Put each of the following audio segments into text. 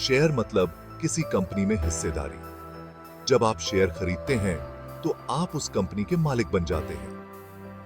Share मतलब किसी company में हिस्सेदारी। जब आप शेयर खरीदते हैं तो आप उस कंपनी के मालिक बन जाते हैं।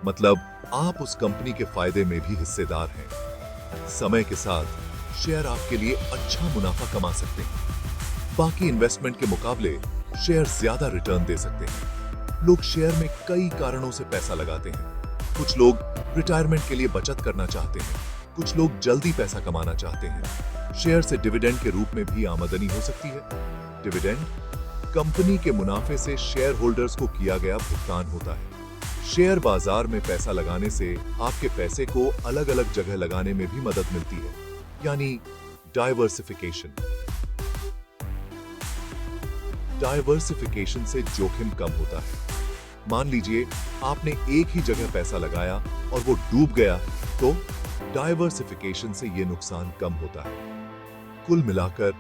मतलब आप उस कंपनी के फायदे में भी हिस्सेदार हैं। समय के साथ शेयर आपके लिए अच्छा मुनाफा कमा सकते हैं। बाकी इन्वेस्टमेंट के मुकाबले शेयर ज्यादा रिटर्न दे सकते हैं। लोग शेयर में कई कारणों से पैसा लगाते हैं। कुछ लोग रिटायरमेंट के लिए बचत करना चाहते हैं, कुछ लोग जल्दी पैसा कमाना चाहते हैं। शेयर से डिविडेंड के रूप में भी आमदनी हो सकती है। डिविडेंड कंपनी के मुनाफे से शेयर होल्डर्स को किया गया भुगतान होता है। शेयर बाजार में पैसा लगाने से आपके पैसे को अलग अलग जगह लगाने में भी मदद मिलती है, यानी डाइवर्सिफिकेशन। डाइवर्सिफिकेशन से जोखिम कम होता है। मान लीजिए आपने एक ही जगह पैसा लगाया और वो डूब गया, तो डाइवर्सिफिकेशन से ये नुकसान कम होता है। कुल मिलाकर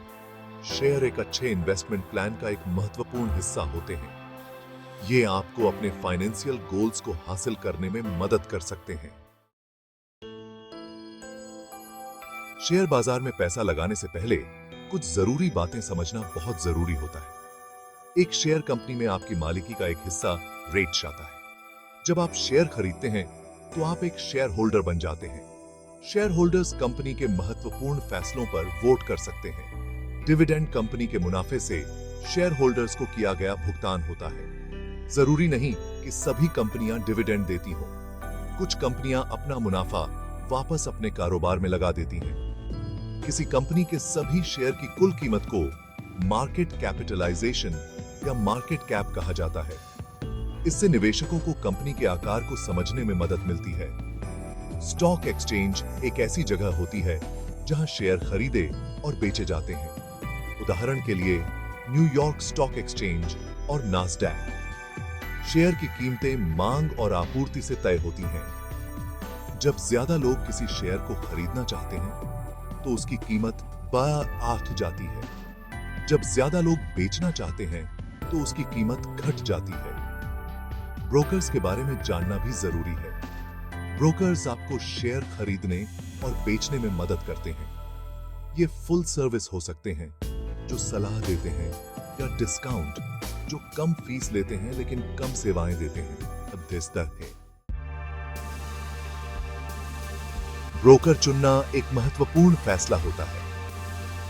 शेयर एक अच्छे इन्वेस्टमेंट प्लान का एक महत्वपूर्ण हिस्सा होते हैं। ये आपको अपने फाइनेंशियल गोल्स को हासिल करने में मदद कर सकते हैं। शेयर बाजार में पैसा लगाने से पहले कुछ जरूरी बातें समझना बहुत जरूरी होता है। एक शेयर कंपनी में आपकी मालिकी का एक हिस्सा रेट जाता है। जब आप शेयर खरीदते हैं तो आप एक शेयर होल्डर बन जाते हैं। शेयर होल्डर्स कंपनी के महत्वपूर्ण फैसलों पर वोट कर सकते हैं। डिविडेंड कंपनी के मुनाफे से शेयर होल्डर्स को किया गया भुगतान होता है। जरूरी नहीं कि सभी कंपनियां डिविडेंड देती हो। कुछ कंपनियां अपना मुनाफा वापस अपने कारोबार में लगा देती हैं। किसी कंपनी के सभी शेयर की कुल कीमत को मार्केट कैपिटलाइजेशन या मार्केट कैप कहा जाता है। इससे निवेशकों को कंपनी के आकार को समझने में मदद मिलती है। स्टॉक एक्सचेंज एक ऐसी जगह होती है जहां शेयर खरीदे और बेचे जाते हैं। उदाहरण के लिए न्यूयॉर्क स्टॉक एक्सचेंज और नास्डैक। शेयर की कीमतें मांग और आपूर्ति से तय होती हैं। जब ज्यादा लोग किसी शेयर को खरीदना चाहते हैं तो उसकी कीमत बढ़ जाती है। जब ज्यादा लोग बेचना चाहते हैं तो उसकी कीमत घट जाती है। ब्रोकर्स के बारे में जानना भी जरूरी है। ब्रोकर्स आपको शेयर खरीदने और बेचने में मदद करते हैं। ये फुल सर्विस हो सकते हैं, जो सलाह देते हैं, या डिस्काउंट, जो कम फीस लेते हैं लेकिन कम सेवाएं देते हैं, मध्यस्थ है। ब्रोकर चुनना एक महत्वपूर्ण फैसला होता है।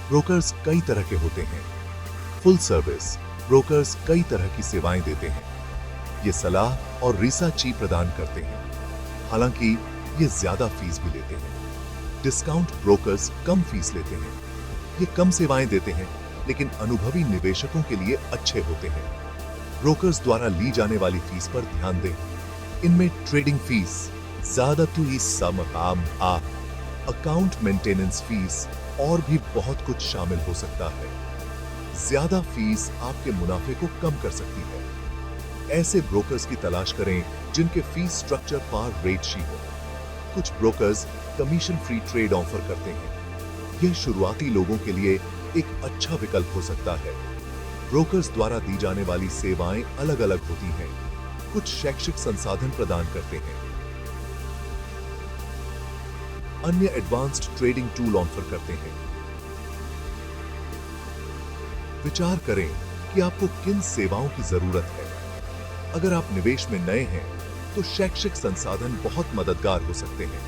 ब्रोकर्स कई तरह के होते हैं। फुल सर्विस ब्रोकर्स कई तरह की सेवाएं देते हैं। ये सलाह और रिसर्च प्रदान करते हैं, हालांकि ये ज्यादा फीस भी लेते हैं। डिस्काउंट ब्रोकर्स कम फीस लेते हैं। ये कम सेवाएं देते हैं लेकिन अनुभवी निवेशकों के लिए अच्छे होते हैं। ब्रोकर्स द्वारा ली जाने वाली फीस पर ध्यान दें। इनमें trading fees, account maintenance fees और भी बहुत कुछ शामिल हो सकता है। ज्यादा फीस आपके मुनाफे को कम कर सकती है। ऐसे ब्रोकर्स की तलाश करें जिनके फीस स्ट्रक्चर पर रेट शी हो। कुछ brokers commission free trade offer करते हैं। यह शुरुआती लोगों के लिए एक अच्छा विकल्प हो सकता है। ब्रोकर्स द्वारा दी जाने वाली सेवाएं अलग अलग होती हैं। कुछ शैक्षिक संसाधन प्रदान करते हैं। अन्य एडवांस्ड ट्रेडिंग टूल ऑफर करते हैं। विचार करें कि आपको किन सेवाओं की जरूरत है। अगर आप निवेश में नए हैं तो शैक्षिक संसाधन बहुत मददगार हो सकते हैं।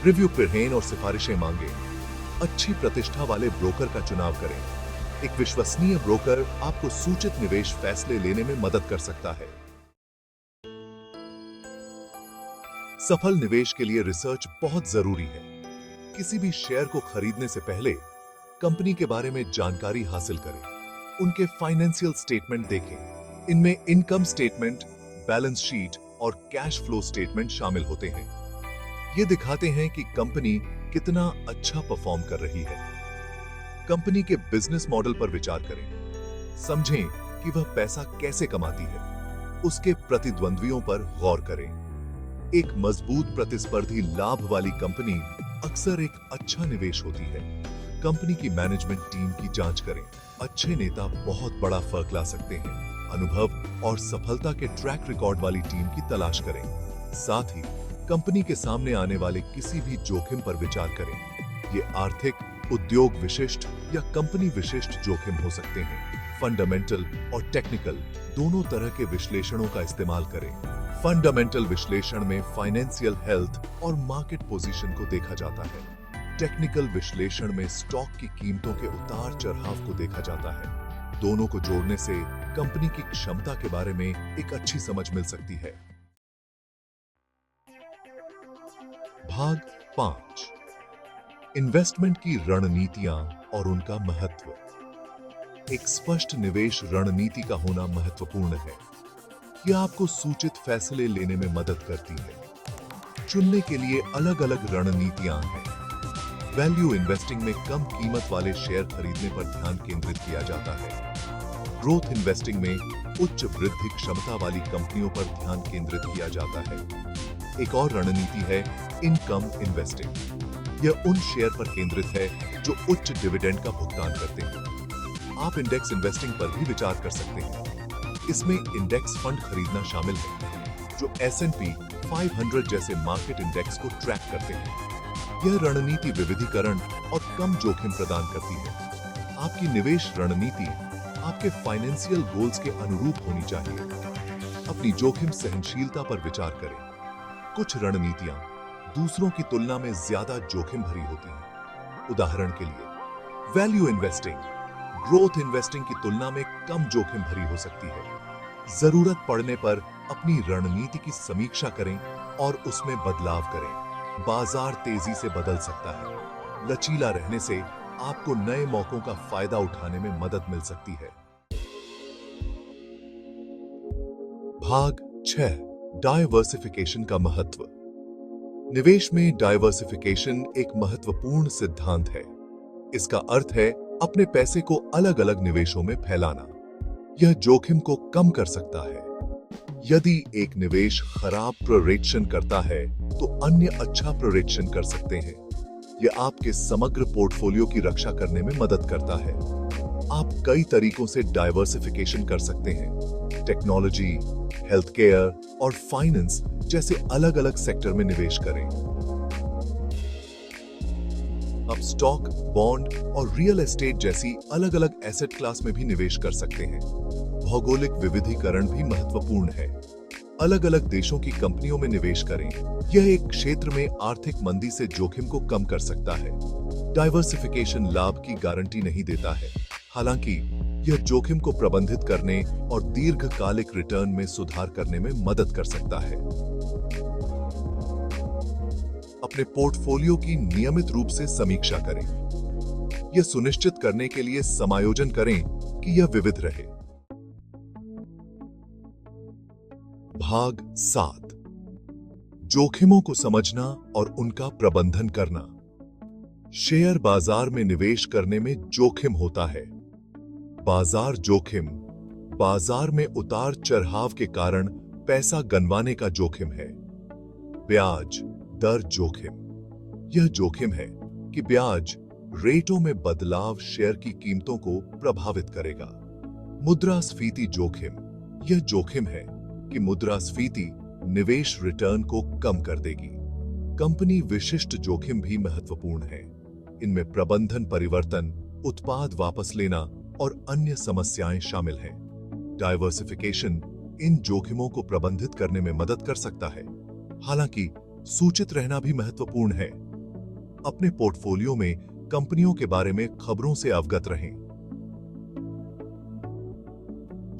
रिव्यू पढ़ें और सिफारिशें मांगें। अच्छी प्रतिष्ठा वाले ब्रोकर का चुनाव करें। एक विश्वसनीय ब्रोकर आपको सूचित निवेश फैसले लेने में मदद कर सकता है। सफल निवेश के लिए रिसर्च बहुत जरूरी है। किसी भी शेयर को खरीदने से पहले कंपनी के बारे में जानकारी हासिल करें। उनके फाइनेंशियल स्टेटमेंट देखें। इनमें इनकम स्टेटमेंट, बैलेंस शीट और कैश फ्लो स्टेटमेंट शामिल होते हैं। ये दिखाते हैं कि कंपनी कितना अच्छा परफॉर्म कर रही है। कंपनी के बिजनेस मॉडल पर विचार करें। समझें कि वह पैसा कैसे कमाती है। उसके प्रतिद्वंद्वियों पर गौर करें। एक मजबूत प्रतिस्पर्धी लाभ वाली कंपनी अक्सर एक अच्छा निवेश होती है। कंपनी की मैनेजमेंट टीम की जांच करें। अच्छे नेता बहुत बड़ा फर्क ला सकते हैं। अनुभव और सफलता के ट्रैक रिकॉर्ड वाली टीम की तलाश करें। साथ ही कंपनी के सामने आने वाले किसी भी जोखिम पर विचार करें। ये आर्थिक उद्योग विशिष्ट या कंपनी विशिष्ट जोखिम हो सकते हैं। फंडामेंटल और टेक्निकल दोनों तरह के विश्लेषणों का इस्तेमाल करें। फंडामेंटल विश्लेषण में फाइनेंशियल हेल्थ और मार्केट पोजीशन को देखा जाता है। टेक्निकल विश्लेषण में स्टॉक की कीमतों के उतार चढ़ाव को देखा जाता है। दोनों को जोड़ने से कंपनी की क्षमता के बारे में एक अच्छी समझ मिल सकती है। भाग 5, इन्वेस्टमेंट की रणनीतियां और उनका महत्व। एक स्पष्ट निवेश रणनीति का होना महत्वपूर्ण है। यह आपको सूचित फैसले लेने में मदद करती है। चुनने के लिए अलग-अलग रणनीतियां हैं। वैल्यू इन्वेस्टिंग में कम कीमत वाले शेयर खरीदने पर ध्यान केंद्रित किया जाता है। ग्रोथ इन्वेस्टिंग में उच्च वृद्धि क्षमता वाली कंपनियों पर ध्यान केंद्रित किया जाता है। एक और रणनीति है इनकम इन्वेस्टिंग। यह उन शेयर पर केंद्रित है जो उच्च डिविडेंड का भुगतान करते हैं। आप इंडेक्स इन्वेस्टिंग पर भी विचार कर सकते हैं। इसमें इंडेक्स फंड खरीदना शामिल है जो S&P 500 जैसे मार्केट इंडेक्स को ट्रैक करते हैं। यह रणनीति विविधीकरण और कम जोखिम प्रदान करती है। आपकी निवेश रणनीति आपके फाइनेंशियल गोल्स के अनुरूप होनी चाहिए। अपनी जोखिम सहनशीलता पर विचार करें। कुछ रणनीतियां दूसरों की तुलना में ज्यादा जोखिम भरी होती हैं। उदाहरण के लिए वैल्यू इन्वेस्टिंग ग्रोथ इन्वेस्टिंग की तुलना में कम जोखिम भरी हो सकती है। जरूरत पड़ने पर अपनी रणनीति की समीक्षा करें और उसमें बदलाव करें। बाजार तेजी से बदल सकता है। लचीला रहने से आपको नए मौकों का फायदा उठाने में मदद मिल सकती है। भाग 6, डाइवर्सिफिकेशन का महत्व। निवेश में डाइवर्सिफिकेशन एक महत्वपूर्ण सिद्धांत है। इसका अर्थ है अपने पैसे को अलग-अलग निवेशों में फैलाना। यह जोखिम को कम कर सकता है। यदि एक निवेश खराब प्रदर्शन करता है तो अन्य अच्छा प्रदर्शन कर सकते हैं। यह आपके समग्र पोर्टफोलियो की रक्षा करने में मदद करता है। आप कई तरीकों से डाइवर्सिफिकेशन कर सकते हैं। टेक्नोलॉजी, हेल्थ केयर और फाइनेंस जैसे अलग-अलग सेक्टर में निवेश करें। आप स्टॉक, बॉन्ड और रियल एस्टेट जैसी अलग-अलग एसेट क्लास में भी निवेश कर सकते हैं। भौगोलिक विविधीकरण भी महत्वपूर्ण है। अलग-अलग देशों की कंपनियों में निवेश करें। यह एक क्षेत्र में आर्थिक मंदी से जोखिम को कम कर सकता है। डाइवर्सिफिकेशन लाभ की गारंटी नहीं देता है, हालांकि यह जोखिम को प्रबंधित करने और दीर्घकालिक रिटर्न में सुधार करने में मदद कर सकता है। अपने पोर्टफोलियो की नियमित रूप से समीक्षा करें। यह सुनिश्चित करने के लिए समायोजन करें कि यह विविध रहे। भाग 7, जोखिमों को समझना और उनका प्रबंधन करना। शेयर बाजार में निवेश करने में जोखिम होता है। बाजार जोखिम बाजार में उतार चढ़ाव के कारण पैसा गंवाने का जोखिम है। ब्याज दर जोखिम यह जोखिम है कि ब्याज रेटों में बदलाव शेयर की कीमतों को प्रभावित करेगा। मुद्रास्फीति जोखिम यह जोखिम है कि मुद्रास्फीति निवेश रिटर्न को कम कर देगी। कंपनी विशिष्ट जोखिम भी महत्वपूर्ण है। इनमें प्रबंधन परिवर्तन, उत्पाद वापस लेना और अन्य समस्याएं शामिल हैं। डाइवर्सिफिकेशन इन जोखिमों को प्रबंधित करने में मदद कर सकता है, हालांकि सूचित रहना भी महत्वपूर्ण है। अपने पोर्टफोलियो में कंपनियों के बारे में खबरों से अवगत रहें।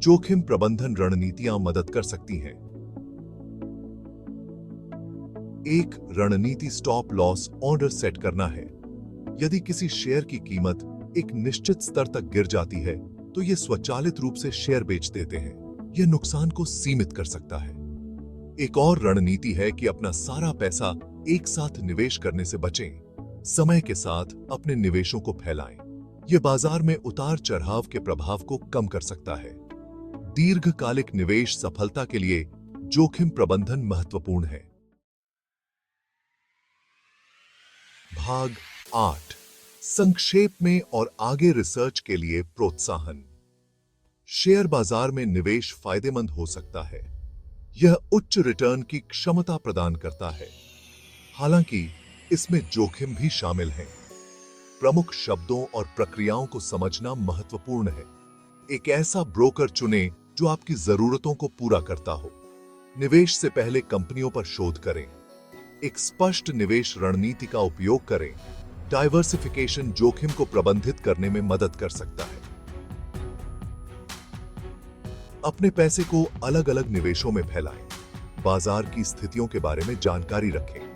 जोखिम प्रबंधन रणनीतियां मदद कर सकती हैं। एक रणनीति स्टॉप लॉस ऑर्डर सेट करना है। यदि किसी शेयर की कीमत एक निश्चित स्तर तक गिर जाती है तो ये स्वचालित रूप से शेयर बेच देते हैं। यह नुकसान को सीमित कर सकता है। एक और रणनीति है कि अपना सारा पैसा एक साथ निवेश करने से बचें। समय के साथ अपने निवेशों को फैलाएं। यह बाजार में उतार चढ़ाव के प्रभाव को कम कर सकता है। दीर्घकालिक निवेश सफलता के लिए जोखिम प्रबंधन महत्वपूर्ण है। भाग 8, संक्षेप में और आगे रिसर्च के लिए प्रोत्साहन। शेयर बाजार में निवेश फायदेमंद हो सकता है। यह उच्च रिटर्न की क्षमता प्रदान करता है, हालांकि इसमें जोखिम भी शामिल हैं। प्रमुख शब्दों और प्रक्रियाओं को समझना महत्वपूर्ण है। एक ऐसा ब्रोकर चुनें जो आपकी जरूरतों को पूरा करता हो। निवेश से पहले कंपनियों पर शोध करें। एक स्पष्ट निवेश रणनीति का उपयोग करें। डाइवर्सिफिकेशन जोखिम को प्रबंधित करने में मदद कर सकता है। अपने पैसे को अलग अलग निवेशों में फैलाएं। बाजार की स्थितियों के बारे में जानकारी रखें।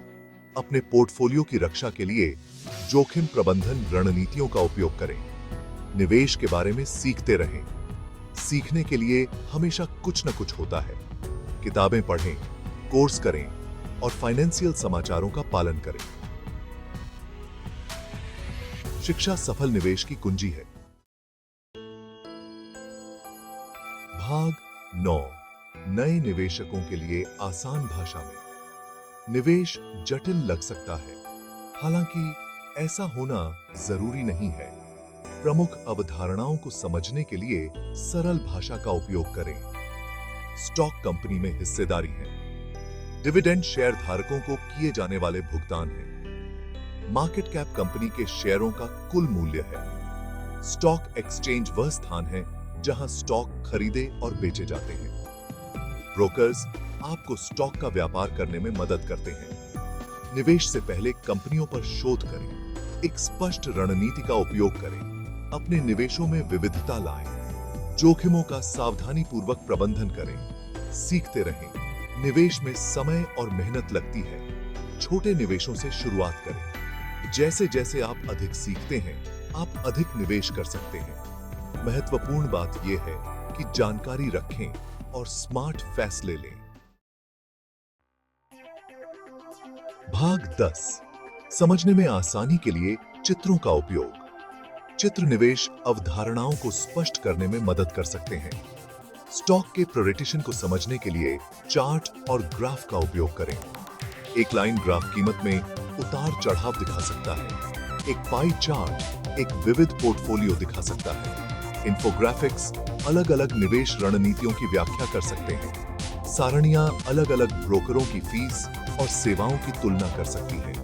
अपने पोर्टफोलियो की रक्षा के लिए जोखिम प्रबंधन रणनीतियों का उपयोग करें। निवेश के बारे में सीखते रहें। सीखने के लिए हमेशा कुछ न कुछ होता है। किताबें पढ़ें, कोर्स करें और फाइनेंशियल समाचारों का पालन करें। शिक्षा सफल निवेश की कुंजी है। भाग 9। नए निवेशकों के लिए आसान भाषा में। निवेश जटिल लग सकता है, हालांकि ऐसा होना जरूरी नहीं है। प्रमुख अवधारणाओं को समझने के लिए सरल भाषा का उपयोग करें। स्टॉक कंपनी में हिस्सेदारी है। डिविडेंड शेयर धारकों को किए जाने वाले भुगतान है। मार्केट कैप कंपनी के शेयरों का कुल मूल्य है। स्टॉक एक्सचेंज वह स्थान है जहां स्टॉक खरीदे और बेचे जाते हैं। ब्रोकर्स आपको स्टॉक का व्यापार करने में मदद करते हैं। निवेश से पहले कंपनियों पर शोध करें। एक स्पष्ट रणनीति का उपयोग करें। अपने निवेशों में विविधता लाएं। जोखिमों का सावधानीपूर्वक प्रबंधन करें। सीखते रहें। निवेश में समय और मेहनत लगती है। छोटे निवेशों से शुरुआत करें। जैसे जैसे आप अधिक सीखते हैं, आप अधिक निवेश कर सकते हैं। महत्वपूर्ण बात यह है कि जानकारी रखें और स्मार्ट फैसले लें। भाग 10। समझने में आसानी के लिए चित्रों का उपयोग। चित्र निवेश अवधारणाओं को स्पष्ट करने में मदद कर सकते हैं। स्टॉक के प्रोरेटेशन को समझने के लिए चार्ट और ग्राफ का उपयोग करें। एक लाइन ग्राफ कीमत में उतार चढ़ाव दिखा सकता है। एक पाई चार्ट एक विविध पोर्टफोलियो दिखा सकता है। इन्फोग्राफिक्स अलग अलग निवेश रणनीतियों की व्याख्या कर सकते हैं। सारणियां अलग अलग ब्रोकरों की फीस और सेवाओं की तुलना कर सकती हैं।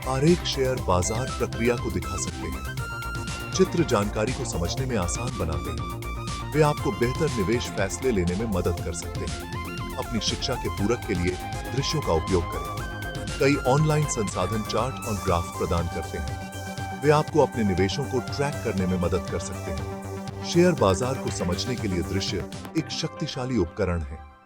आरेख शेयर बाजार प्रक्रिया को दिखा सकते हैं। चित्र जानकारी को समझने में आसान बनाते हैं। वे आपको बेहतर निवेश फैसले लेने में मदद कर सकते हैं। अपनी शिक्षा के पूरक के लिए दृश्यों का उपयोग करें। कई ऑनलाइन संसाधन चार्ट और ग्राफ प्रदान करते हैं। वे आपको अपने निवेशों को ट्रैक करने में मदद कर सकते हैं। शेयर बाजार को समझने के लिए दृश्य एक शक्तिशाली उपकरण है।